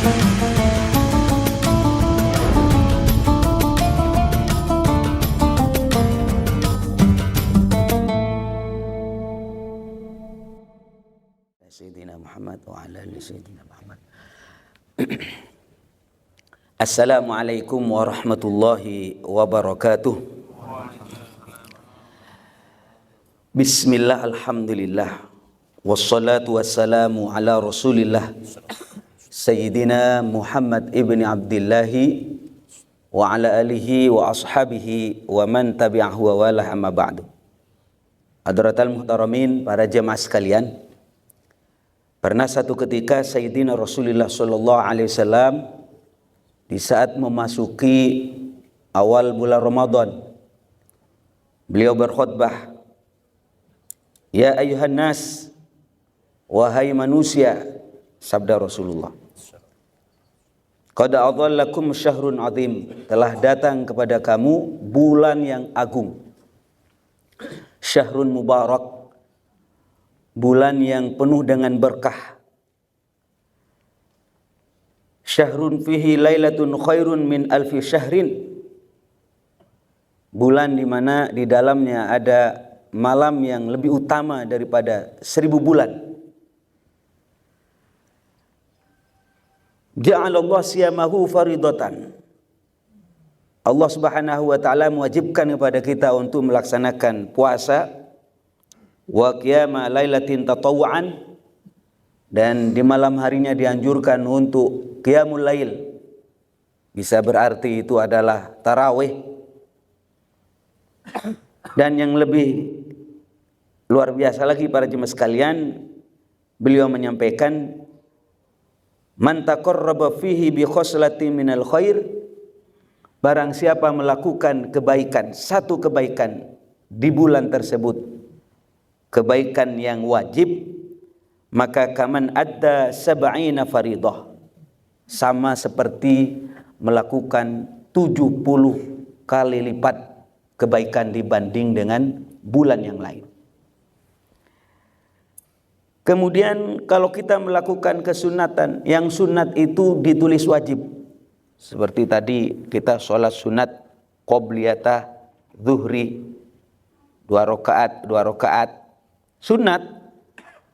Sayyidina Muhammad wa ala ali Sayyidina Muhammad. Assalamualaikum warahmatullahi wabarakatuh. Bismillah, alhamdulillah, wassalatu wassalamu ala rasulillah Sayyidina Muhammad ibn Abdillahi wa ala alihi wa ashabihi wa man tabi'ahu wa walah, amma ba'du. Hadratal muhtaramin, para jemaah sekalian, pernah satu ketika Sayyidina Rasulullah sallallahu alaihi wasallam di saat memasuki awal bulan Ramadan, beliau berkhutbah, "Ya ayuhan nas, wahai manusia," sabda Rasulullah, "qad adhallakum syahrun azim, telah datang kepada kamu bulan yang agung, syahrun mubarak, bulan yang penuh dengan berkah, syahrun fihi lailatun khairun min alfi syahrin, bulan di mana di dalamnya ada malam yang lebih utama daripada 1000 bulan. Ja'alallah siyamahu faridatan, Allah subhanahu wa ta'ala mewajibkan kepada kita untuk melaksanakan puasa, wa qiyama lailatin tatawu'an, dan di malam harinya dianjurkan untuk qiyamul lail, bisa berarti itu adalah tarawih. Dan yang lebih luar biasa lagi para jemaah sekalian, beliau menyampaikan, man taqarraba fihi bi khoslatin minal khair, barang siapa melakukan kebaikan, satu kebaikan di bulan tersebut, kebaikan yang wajib, maka kaman adda sab'ina faridah, sama seperti melakukan 70 kali lipat kebaikan dibanding dengan bulan yang lain. Kemudian kalau kita melakukan kesunatan, yang sunat itu ditulis wajib. Seperti tadi kita sholat sunat qobliyatah zuhri 2 rakaat sunat,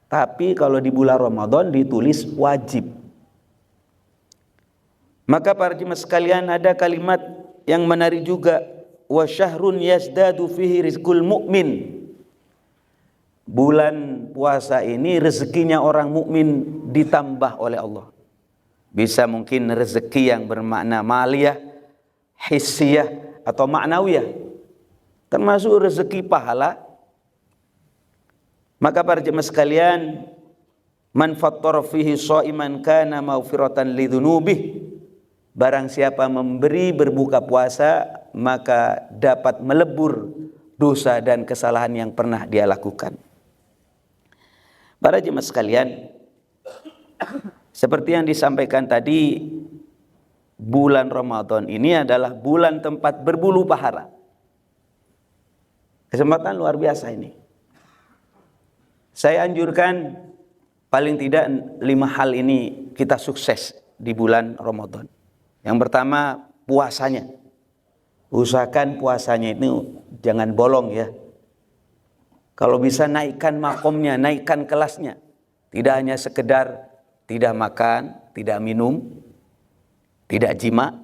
tapi kalau di bulan Ramadan ditulis wajib. Maka para jemaah sekalian, ada kalimat yang menarik juga, wa syahrun yazdadu fihi rizqul mu'min, bulan puasa ini rezekinya orang mukmin ditambah oleh Allah. Bisa mungkin rezeki yang bermakna maliyah, hissiyah, atau ma'nawiyah, termasuk rezeki pahala. Maka para jemaah sekalian, man fattara fihi shaiman kana maghfiratan lidzunubih, barang siapa memberi berbuka puasa, maka dapat melebur dosa dan kesalahan yang pernah dia lakukan. Para jemaah sekalian, seperti yang disampaikan tadi, bulan Ramadan ini adalah bulan tempat berbulu pahala. Kesempatan luar biasa ini. Saya anjurkan paling tidak 5 hal ini kita sukses di bulan Ramadan. Yang pertama, puasanya. Usahakan puasanya itu jangan bolong ya. Kalau bisa naikkan makomnya, naikkan kelasnya. Tidak hanya sekedar tidak makan, tidak minum, tidak jima,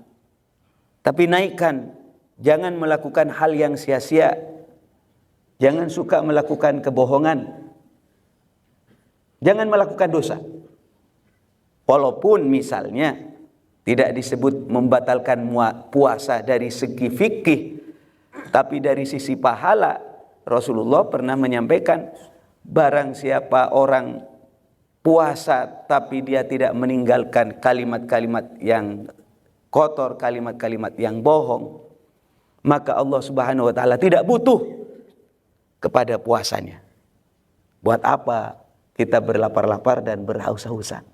tapi naikkan. Jangan melakukan hal yang sia-sia. Jangan suka melakukan kebohongan. Jangan melakukan dosa. Walaupun misalnya tidak disebut membatalkan puasa dari segi fikih, tapi dari sisi pahala, Rasulullah pernah menyampaikan, barang siapa orang puasa tapi dia tidak meninggalkan kalimat-kalimat yang kotor, kalimat-kalimat yang bohong, maka Allah Subhanahu wa ta'ala tidak butuh kepada puasanya. Buat apa kita berlapar-lapar dan berhaus-hausan?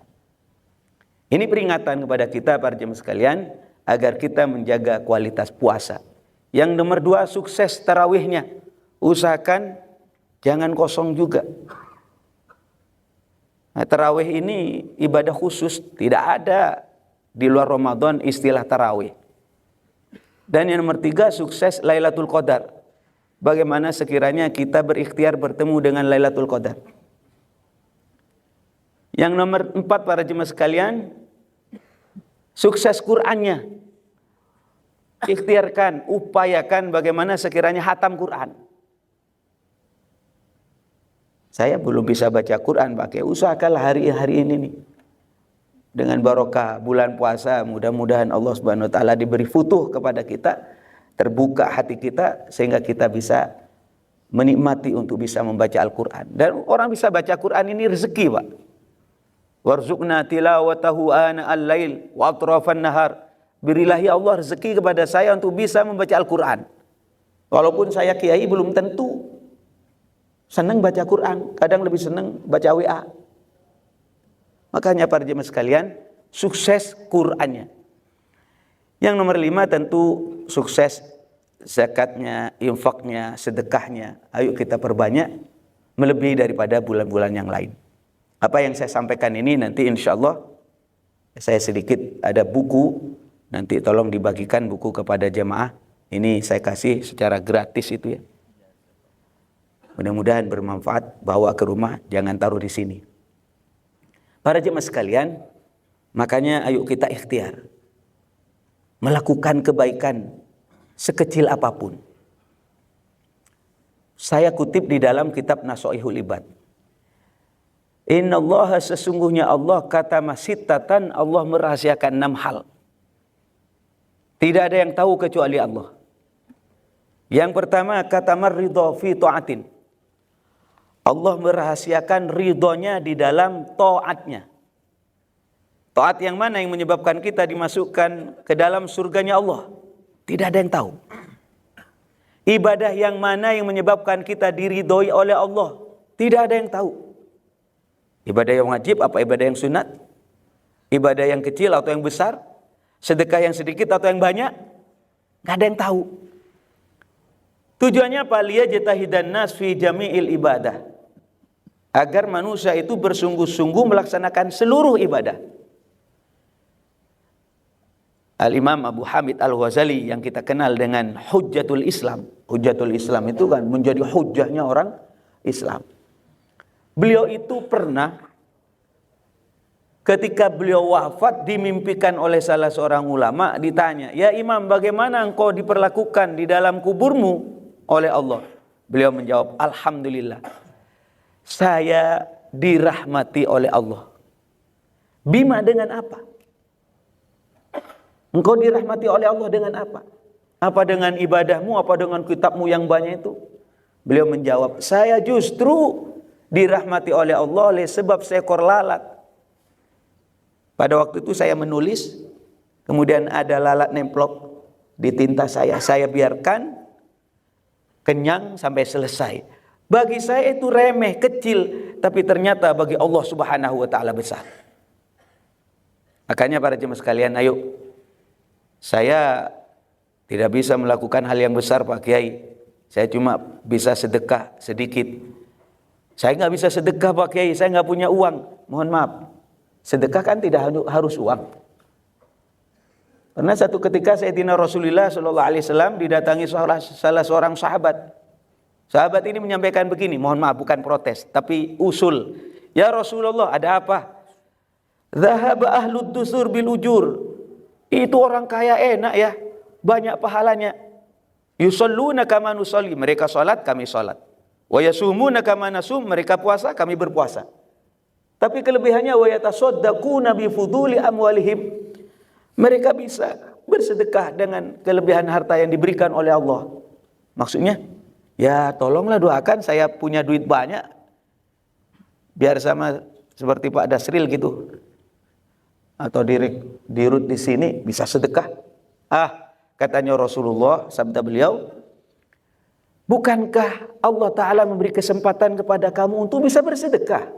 Ini peringatan kepada kita para jemaah sekalian agar kita menjaga kualitas puasa. Yang nomor 2, sukses tarawihnya. Usahakan jangan kosong juga. Nah, tarawih ini ibadah khusus, tidak ada di luar Ramadan istilah tarawih. Dan yang nomor 3, sukses Lailatul Qadar. Bagaimana sekiranya kita berikhtiar bertemu dengan Lailatul Qadar. Yang nomor 4 para jemaah sekalian, sukses Qur'annya. Ikhtiarkan, upayakan bagaimana sekiranya hatam Qur'an. Saya belum bisa baca Qur'an, pakai usahakanlah hari-hari ini nih. Dengan barokah bulan puasa, mudah-mudahan Allah Subhanahu wa taala diberi futuh kepada kita, terbuka hati kita sehingga kita bisa menikmati untuk bisa membaca Al-Qur'an. Dan orang bisa baca Qur'an ini rezeki, Pak. Warzuqna tilawatahu ana al-lail wa atrafan nahar. Berilah ya Allah rezeki kepada saya untuk bisa membaca Al-Qur'an. Walaupun saya kiai belum tentu senang baca Qur'an, kadang lebih senang baca WA. Makanya para jemaah sekalian, sukses Qur'annya. Yang nomor 5 tentu sukses zakatnya, infaknya, sedekahnya. Ayo kita perbanyak melebihi daripada bulan-bulan yang lain. Apa yang saya sampaikan ini nanti insya Allah saya sedikit ada buku, nanti tolong dibagikan buku kepada jemaah. Ini saya kasih secara gratis itu ya. Mudah-mudahan bermanfaat, bawa ke rumah, jangan taruh di sini. Para jemaah sekalian, makanya ayo kita ikhtiar melakukan kebaikan sekecil apapun. Saya kutip di dalam kitab Nasoihul Ibad. Innallaha, sesungguhnya Allah, kata masitatan, Allah merahasiakan 6 hal. Tidak ada yang tahu kecuali Allah. Yang pertama, kata marridha fi ta'atin. Allah merahasiakan ridhonya di dalam taatnya. Taat yang mana yang menyebabkan kita dimasukkan ke dalam surganya Allah? Tidak ada yang tahu. Ibadah yang mana yang menyebabkan kita diridhoi oleh Allah? Tidak ada yang tahu. Ibadah yang wajib apa ibadah yang sunat? Ibadah yang kecil atau yang besar? Sedekah yang sedikit atau yang banyak? Tidak ada yang tahu. Tujuannya apa? Liyajtahidan nas fi jami'il ibadah. Agar manusia itu bersungguh-sungguh melaksanakan seluruh ibadah. Al-Imam Abu Hamid Al-Ghazali yang kita kenal dengan Hujjatul Islam. Hujjatul Islam itu kan menjadi hujjahnya orang Islam. Beliau itu pernah ketika beliau wafat dimimpikan oleh salah seorang ulama, ditanya, "Ya Imam, bagaimana engkau diperlakukan di dalam kuburmu oleh Allah?" Beliau menjawab, "Alhamdulillah, saya dirahmati oleh Allah." Bima, dengan apa? Engkau dirahmati oleh Allah dengan apa? Apa dengan ibadahmu? Apa dengan kitabmu yang banyak itu? Beliau menjawab, saya justru dirahmati oleh Allah oleh sebab seekor lalat. Pada waktu itu saya menulis, kemudian ada lalat nemplok di tinta saya biarkan kenyang sampai selesai. Bagi saya itu remeh, kecil, tapi ternyata bagi Allah Subhanahu wa taala besar. Makanya para jemaah sekalian, ayo. Saya tidak bisa melakukan hal yang besar, Pak Kiai. Saya cuma bisa sedekah sedikit. Saya nggak bisa sedekah, Pak Kiai. Saya nggak punya uang. Mohon maaf. Sedekah kan tidak harus uang. Karena satu ketika Sayyidina Rasulullah SAW didatangi salah seorang sahabat. Sahabat ini menyampaikan begini, mohon maaf bukan protes, tapi usul. Ya Rasulullah, ada apa? Dhahaba ahlud dusur bil ujur. Itu orang kaya enak ya, banyak pahalanya. Yusalluna kama nusalli, mereka salat, kami salat. Wa yasumuna kama nasum, mereka puasa, kami berpuasa. Tapi kelebihannya wa yatasaddaquna bi fuduli amwalihim. Mereka bisa bersedekah dengan kelebihan harta yang diberikan oleh Allah. Maksudnya, ya tolonglah doakan saya punya duit banyak. Biar sama seperti Pak Dasril gitu. Atau dirut di sini bisa sedekah. Katanya Rasulullah, sabda beliau, bukankah Allah Ta'ala memberi kesempatan kepada kamu untuk bisa bersedekah?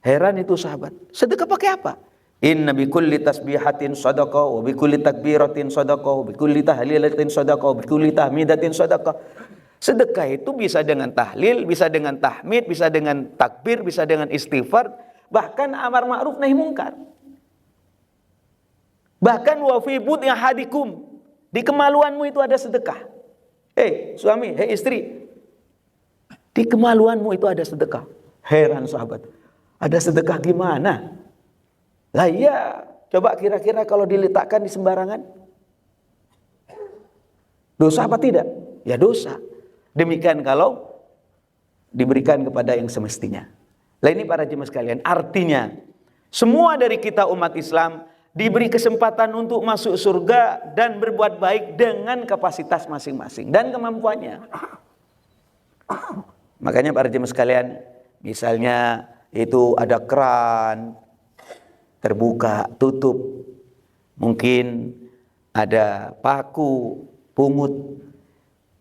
Heran itu sahabat. Sedekah pakai apa? Inna bikulli tasbihatin sadaqah, wa bikulli takbiratin sadaqah, wa bikulli tahlilatin sadaqah, wa bikulli tahmidatin sadaqah. Sedekah itu bisa dengan tahlil, bisa dengan tahmid, bisa dengan takbir, bisa dengan istighfar, bahkan amar ma'ruf nahi mungkar. Bahkan wa fi bud'i ahadikum, di kemaluanmu itu ada sedekah. Suami, istri, di kemaluanmu itu ada sedekah. Heran sahabat, ada sedekah gimana? Lah iya, coba kira-kira kalau diletakkan di sembarangan, dosa apa tidak? Ya dosa. Demikian kalau diberikan kepada yang semestinya. Lah ini para jemaah sekalian, artinya semua dari kita umat Islam diberi kesempatan untuk masuk surga dan berbuat baik dengan kapasitas masing-masing dan kemampuannya. Makanya para jemaah sekalian, misalnya itu ada keran terbuka, tutup, mungkin ada paku, pungut.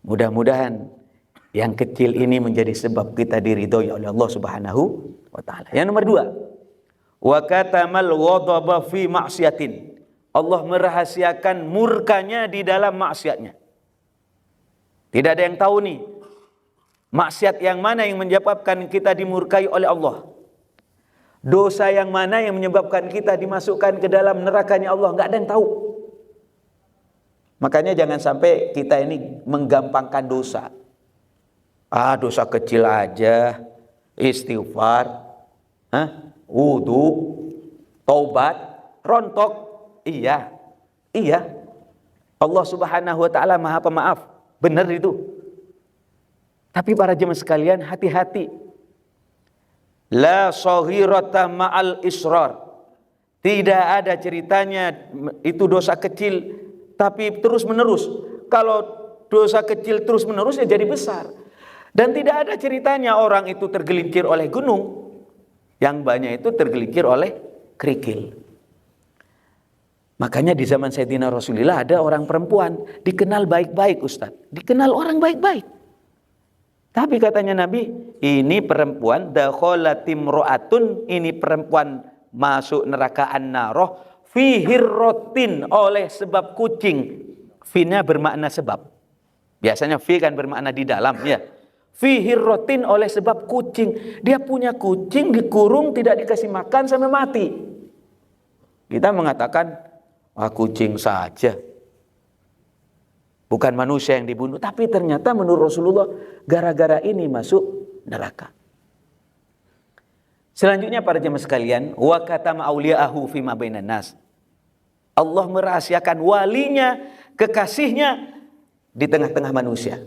Mudah-mudahan yang kecil ini menjadi sebab kita diridhoi oleh Allah Subhanahu wa taala. Yang nomor 2, wa katamal ghadaba fi ma'siyatin. Allah merahasiakan murkanya di dalam maksiatnya. Tidak ada yang tahu nih, maksiat yang mana yang menyebabkan kita dimurkai oleh Allah. Dosa yang mana yang menyebabkan kita dimasukkan ke dalam nerakanya Allah, enggak ada yang tahu. Makanya jangan sampai kita ini menggampangkan dosa. Dosa kecil aja, istighfar, wudu, taubat, rontok. Iya. Allah Subhanahu wa taala Maha Pemaaf. Benar itu. Tapi para jemaah sekalian, hati-hati. La shaghirata ma'al israr. Tidak ada ceritanya itu dosa kecil tapi terus menerus. Kalau dosa kecil terus menerus ya jadi besar. Dan tidak ada ceritanya orang itu tergelincir oleh gunung, yang banyak itu tergelincir oleh kerikil. Makanya di zaman Sayyidina Rasulullah ada orang perempuan dikenal baik-baik, Ustaz. Dikenal orang baik-baik. Tapi katanya Nabi, ini perempuan dakholatim ro'atun, ini perempuan masuk neraka an-naroh fi hirrotin, oleh sebab kucing. Fi-nya bermakna sebab. Biasanya fi kan bermakna di dalam, ya. Fi hirrotin, oleh sebab kucing. Dia punya kucing dikurung, tidak dikasih makan sampai mati. Kita mengatakan, kucing saja, bukan manusia yang dibunuh. Tapi ternyata menurut Rasulullah, gara-gara ini masuk neraka. Selanjutnya para jemaah sekalian, wa katama auliya'ahu fima bainan nas. Allah merahasiakan walinya, kekasihnya di tengah-tengah manusia.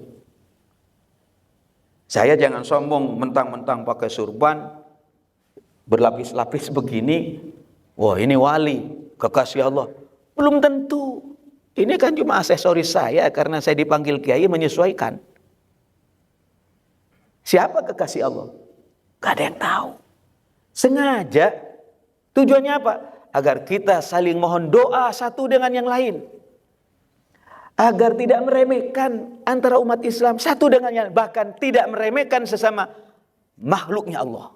Saya jangan sombong mentang-mentang pakai surban, berlapis-lapis begini, wah ini wali, kekasih Allah. Belum tentu. Ini kan cuma aksesoris saya karena saya dipanggil kiai menyesuaikan. Siapa kekasih Allah? Gak ada yang tahu. Sengaja. Tujuannya apa? Agar kita saling mohon doa satu dengan yang lain. Agar tidak meremehkan antara umat Islam satu dengan yang lain. Bahkan tidak meremehkan sesama makhluknya Allah.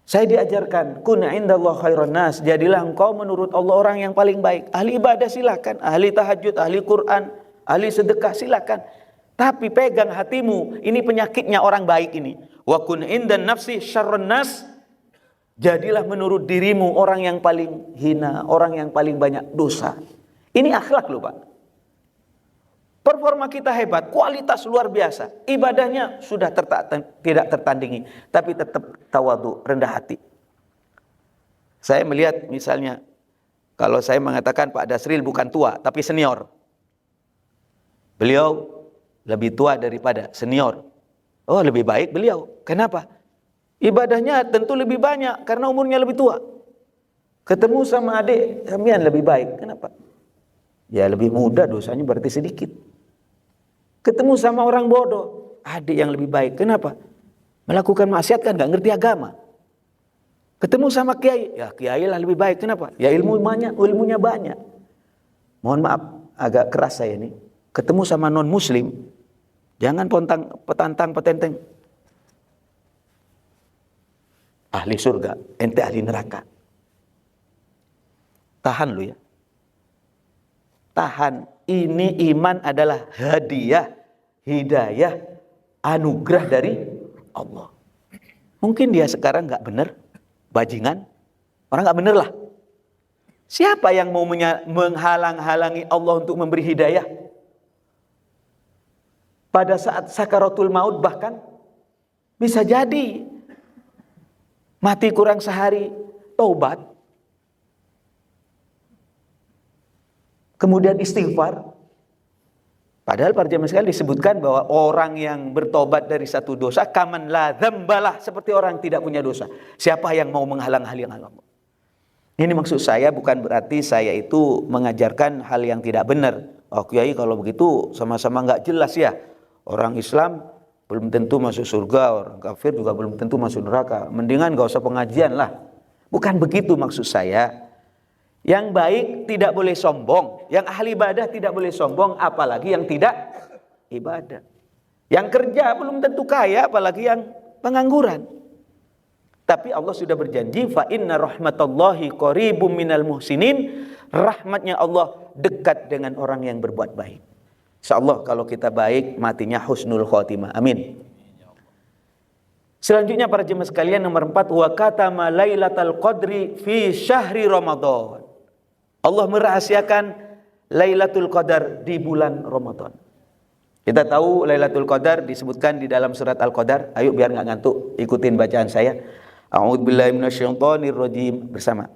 Saya diajarkan, kun indallah khairan nas, jadilah engkau menurut Allah orang yang paling baik. Ahli ibadah silakan, ahli tahajud, ahli Quran, ahli sedekah silakan. Tapi pegang hatimu, ini penyakitnya orang baik ini. Wa kun indan nafsi syarrun nas, jadilah menurut dirimu orang yang paling hina, orang yang paling banyak dosa. Ini akhlak loh Pak. Performa kita hebat, kualitas luar biasa. Ibadahnya sudah tidak tertandingi. Tapi tetap tawadu, rendah hati. Saya melihat misalnya, kalau saya mengatakan Pak Dasril bukan tua, tapi senior. Beliau lebih tua daripada senior. Oh lebih baik beliau. Kenapa? Ibadahnya tentu lebih banyak, karena umurnya lebih tua. Ketemu sama adik, sampean lebih baik. Kenapa? Ya lebih muda, dosanya berarti sedikit. Ketemu sama orang bodoh, adik yang lebih baik. Kenapa? Melakukan maksiat kan gak ngerti agama. Ketemu sama kiai, ya kiai lah lebih baik. Kenapa? Ya ilmunya banyak. Mohon maaf, agak keras saya ini. Ketemu sama non muslim, jangan petantang petenteng. Ahli surga, ente ahli neraka. Tahan lu ya. Tahan. Ini iman adalah hadiah, hidayah, anugerah dari Allah. Mungkin dia sekarang gak benar, bajingan. Orang gak bener lah. Siapa yang mau menghalang-halangi Allah untuk memberi hidayah? Pada saat sakaratul maut bahkan bisa jadi mati kurang sehari, taubat, kemudian istighfar. Padahal para jemaah sekalian disebutkan bahwa orang yang bertobat dari satu dosa kaman la dzambalah, seperti orang tidak punya dosa. Siapa yang mau menghalang-halangi Allah? Ini maksud saya bukan berarti saya itu mengajarkan hal yang tidak benar. Oh Kiai, kalau begitu sama-sama nggak jelas ya. Orang Islam belum tentu masuk surga, orang kafir juga belum tentu masuk neraka. Mendingan nggak usah pengajian lah. Bukan begitu maksud saya. Yang baik tidak boleh sombong, yang ahli ibadah tidak boleh sombong, apalagi yang tidak ibadah. Yang kerja belum tentu kaya, apalagi yang pengangguran. Tapi Allah sudah berjanji, fa inna rahmatallahi qaribum minal muhsinin. Rahmatnya Allah dekat dengan orang yang berbuat baik. Insyaallah kalau kita baik, matinya husnul khotimah. Amin. Selanjutnya para jemaah sekalian, nomor 4, wa katama lailatul qadri fi syahri Ramadan. Allah merahasiakan Lailatul Qadar di bulan Ramadan. Kita tahu Lailatul Qadar disebutkan di dalam surat Al-Qadar. Ayo biar nggak ngantuk, ikutin bacaan saya. A'udzubillahi minasyaitonirrajim bersama.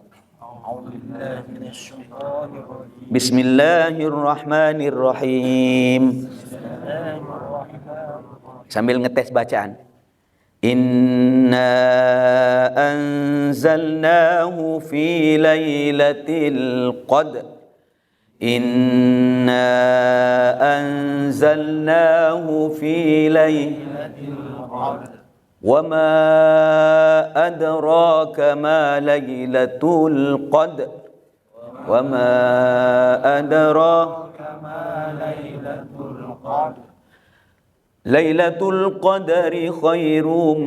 Bismillahirrahmanirrahim. Sambil ngetes bacaan. Inna anzalnahu fi lailatul qadr. Inna anzalnahu fi lailatul qadr. Wa ma adraka ma lailatul qadr. Wa ma adraka ma lailatul qadr. Lailatul Qadri khairum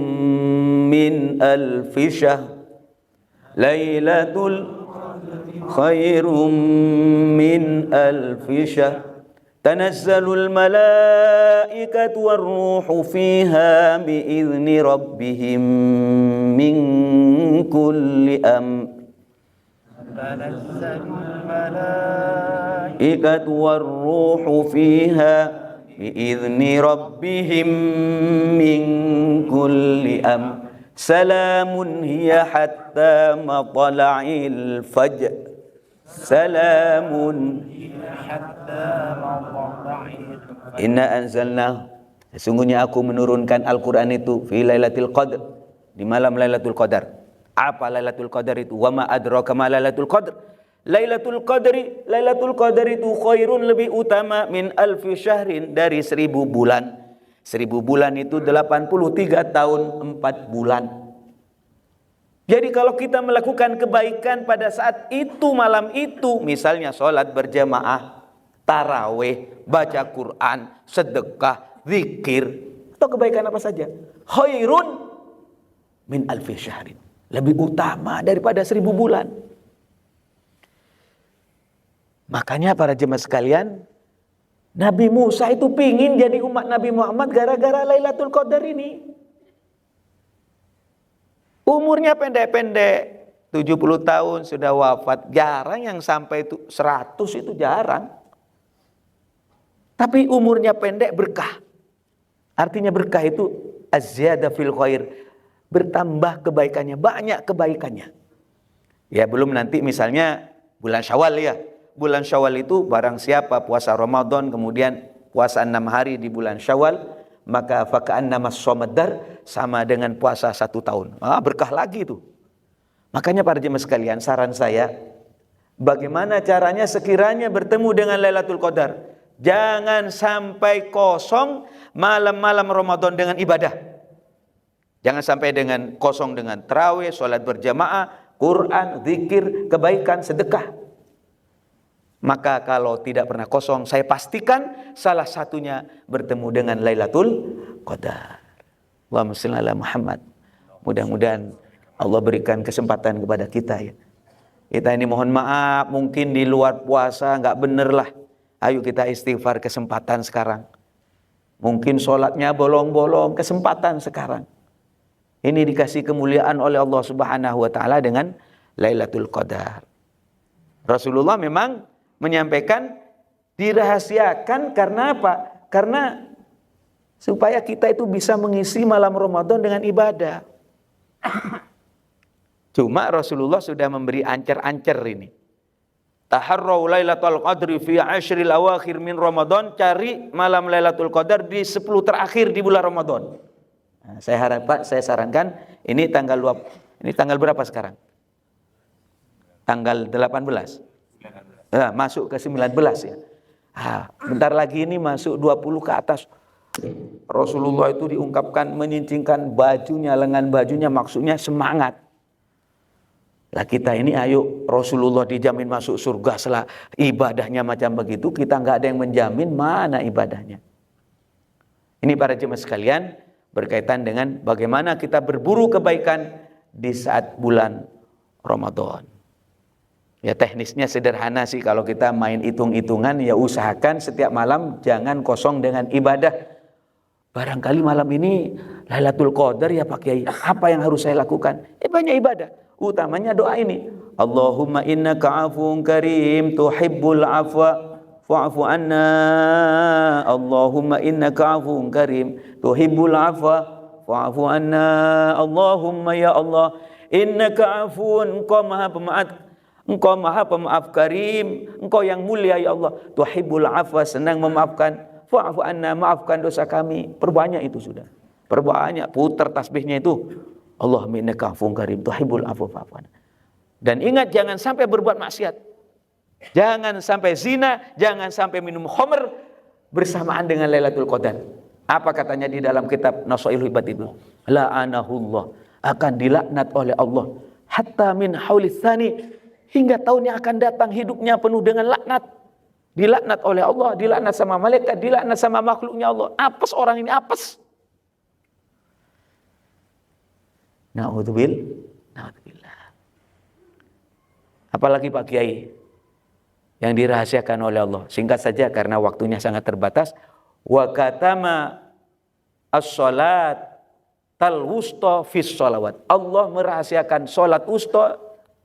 min alfi syahr. Lailatul khairum min alfi syahr. Tanazzalul malaikatu warruhu fiha biizni rabbihim min kulli amr. Tanazzalul malaikatu warruhu fiha biizni rabbihim min kulli amr. Salamun hiya hatta matla'il fajr. Salamun hiya hatta matla'il fajr. Inna anzalna, sesungguhnya aku menurunkan Al-Quran itu fi lailatul qadr, di malam Lailatul Qadar. Apa Lailatul Qadar itu? Wa ma adraka ma Lailatul Qadr. Lailatul Qadar itu khairun, lebih utama, min alfi syahrin, dari 1000 bulan. 1000 bulan itu 83 tahun 4 bulan. Jadi kalau kita melakukan kebaikan pada saat itu, malam itu, misalnya sholat berjamaah, tarawih, baca Quran, sedekah, zikir, atau kebaikan apa saja, khairun min alfi syahrin, lebih utama daripada 1000 bulan. Makanya para jemaah sekalian, Nabi Musa itu pingin jadi umat Nabi Muhammad gara-gara Lailatul Qadar ini. Umurnya pendek-pendek, 70 tahun sudah wafat. Jarang yang sampai 100, itu jarang. Tapi umurnya pendek, berkah. Artinya berkah itu az-ziyada fil khair, bertambah kebaikannya, banyak kebaikannya. Ya belum nanti misalnya bulan Syawal ya. Bulan Syawal itu barang siapa puasa Ramadan kemudian puasa 6 hari di bulan Syawal, maka faka'annama shamadar, sama dengan puasa 1 tahun. Berkah lagi itu. Makanya para jemaah sekalian, saran saya, bagaimana caranya sekiranya bertemu dengan Lailatul Qadar? Jangan sampai kosong malam-malam Ramadan dengan ibadah. Jangan sampai dengan kosong dengan tarawih, sholat berjamaah, Quran, zikir, kebaikan, sedekah. Maka kalau tidak pernah kosong, saya pastikan salah satunya bertemu dengan Lailatul Qadar. Allahumma shalli ala Muhammad. Mudah-mudahan Allah berikan kesempatan kepada kita ya. Kita ini mohon maaf, mungkin di luar puasa nggak bener lah. Ayo kita istighfar, kesempatan sekarang. Mungkin sholatnya bolong-bolong, kesempatan sekarang. Ini dikasih kemuliaan oleh Allah Subhanahu wa taala dengan Lailatul Qadar. Rasulullah memang menyampaikan dirahasiakan karena apa? Karena supaya kita itu bisa mengisi malam Ramadan dengan ibadah. Cuma Rasulullah sudah memberi ancer-ancer ini. Taharrau Lailatul Qadri fi ashril awakhir min Ramadan, cari malam Lailatul Qadar di 10 terakhir di bulan Ramadan. Nah, saya sarankan ini tanggal berapa sekarang? Tanggal 18. Nah, masuk ke 19 ya. Bentar lagi ini masuk 20 ke atas. Rasulullah itu diungkapkan menyincingkan bajunya, lengan bajunya, maksudnya semangat. Lah kita ini ayo, Rasulullah dijamin masuk surga setelah ibadahnya macam begitu, kita nggak ada yang menjamin mana ibadahnya. Ini para jemaah sekalian berkaitan dengan bagaimana kita berburu kebaikan di saat bulan Ramadan. Ya teknisnya sederhana sih, kalau kita main hitung-hitungan ya usahakan setiap malam jangan kosong dengan ibadah. Barangkali malam ini Lailatul Qadar ya Pak Kiai, apa yang harus saya lakukan? Banyak ibadah. Utamanya doa ini. Allahumma innaka afuwun karim tuhibbul afwa fa'fu anna. Allahumma innaka afuwun karim tuhibbul afwa fa'fu anna. Allahumma ya Allah, innaka afuwun, engkau maha pemaaf. Engkau maha pemaaf karim, engkau yang mulia ya Allah. Tuhibbul afwa, senang memaafkan. Fa'fu anna, maafkan dosa kami. Perbanyak itu sudah. Perbanyak, putar tasbihnya itu. Allahumma innaka afuwun karim tuhibbul afwa fa'fu anna. Dan ingat jangan sampai berbuat maksiat. Jangan sampai zina, jangan sampai minum khamr bersamaan dengan Lailatul Qadar. Apa katanya di dalam kitab Nasaihul Ibad itu? La'anahullah, akan dilaknat oleh Allah hatta min haulis tsani, hingga tahun yang akan datang hidupnya penuh dengan laknat. Dilaknat oleh Allah, dilaknat sama malaikat, dilaknat sama makhluknya Allah. Apes orang ini, apes. Na'udzubillah. Apalagi Pak Kiai yang dirahasiakan oleh Allah. Singkat saja karena waktunya sangat terbatas. Wa katama as-salat tal-wusta fis sholawat. Allah merahasiakan salat wusta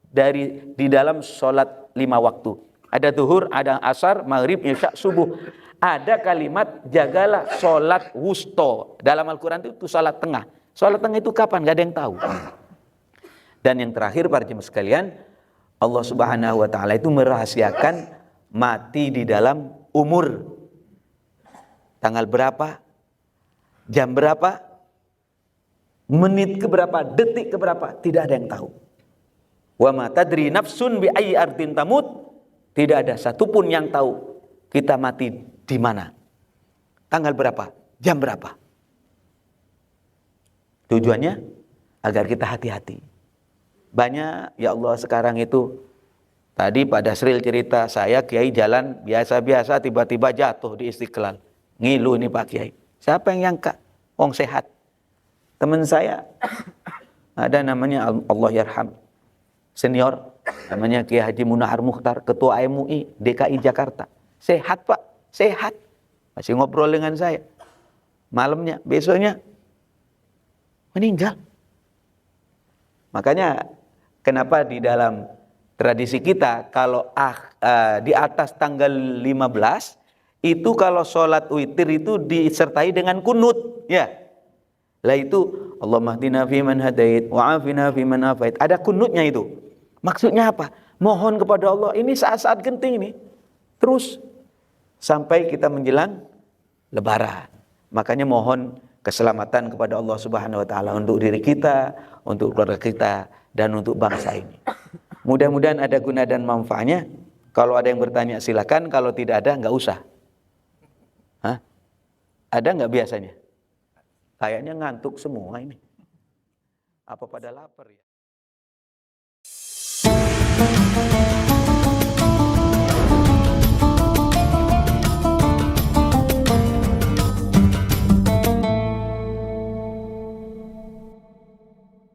di dalam salat 5 waktu. Ada zuhur, ada asar, maghrib, isya, subuh. Ada kalimat jagalah salat wusta. Dalam Al-Quran itu salat tengah. Salat tengah itu kapan? Gak ada yang tahu. Dan yang terakhir para jemaah sekalian, Allah Subhanahu wa taala itu merahasiakan mati di dalam umur. Tanggal berapa? Jam berapa? Menit ke berapa? Detik ke berapa? Tidak ada yang tahu. Wa ma tadri nafsun bi ayyi ardin tamut. Tidak ada satupun yang tahu kita mati di mana. Tanggal berapa? Jam berapa? Tujuannya agar kita hati-hati. Banyak ya Allah sekarang itu, tadi Pak Dasril cerita, saya Kiai jalan biasa-biasa tiba-tiba jatuh di Istiqlal. Ngilu nih Pak Kiai. Siapa yang nyangka? Wong sehat. Teman saya ada namanya Allah Yarham, senior, namanya Kiai Haji Munahar Mukhtar, Ketua MUI DKI Jakarta. Sehat Pak, sehat. Masih ngobrol dengan saya. Malamnya, besoknya meninggal. Makanya kenapa di dalam tradisi kita kalau di atas tanggal 15 itu kalau sholat witir itu disertai dengan kunut, ya. Lah itu Allahumma hdina fiman hadait wa afina fiman afait. Ada kunutnya itu. Maksudnya apa? Mohon kepada Allah. Ini saat-saat genting ini. Terus sampai kita menjelang Lebaran. Makanya mohon keselamatan kepada Allah Subhanahu wa taala untuk diri kita, untuk keluarga kita, dan untuk bangsa ini. Mudah-mudahan ada guna dan manfaatnya. Kalau ada yang bertanya silakan, kalau tidak ada nggak usah. Hah? Ada nggak biasanya? Kayaknya ngantuk semua ini. Apa pada lapar ya?